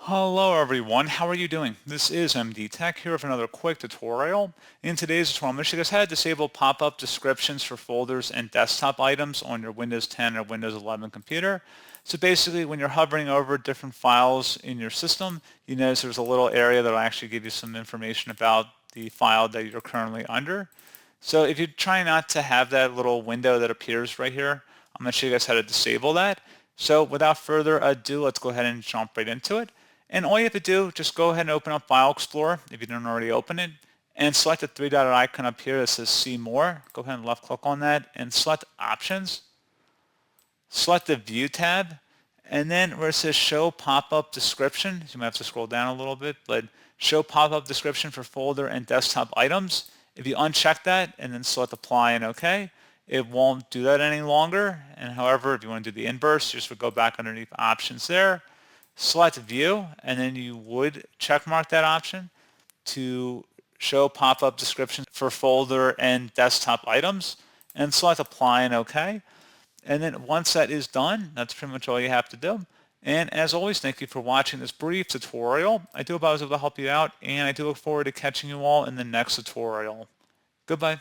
Hello everyone, how are you doing? This is MD Tech here with another quick tutorial. In today's tutorial, I'm going to show you guys how to disable pop-up descriptions for folders and desktop items on your Windows 10 or Windows 11 computer. So basically, when you're hovering over different files in your system, you notice there's a little area that will actually give you some information about the file that you're currently under. So if you're trying not to have that little window that appears right here, I'm going to show you guys how to disable that. So without further ado, let's go ahead and jump right into it. And all you have to do, just go ahead and open up File Explorer if you don't already open it, and select the three-dotted icon up here that says See More. Go ahead and left-click on that and select Options. Select the View tab, and then where it says Show Pop-Up Description, you might have to scroll down a little bit, but Show Pop-Up Description for Folder and Desktop Items. If you uncheck that and then select Apply and OK, it won't do that any longer. And however, if you want to do the inverse, you just would go back underneath Options there, select View, and then you would check mark that option to show pop-up descriptions for folder and desktop items, and select Apply and OK. And then once that is done, that's pretty much all you have to do. And as always, thank you for watching this brief tutorial. I do hope I was able to help you out, and I do look forward to catching you all in the next tutorial. Goodbye.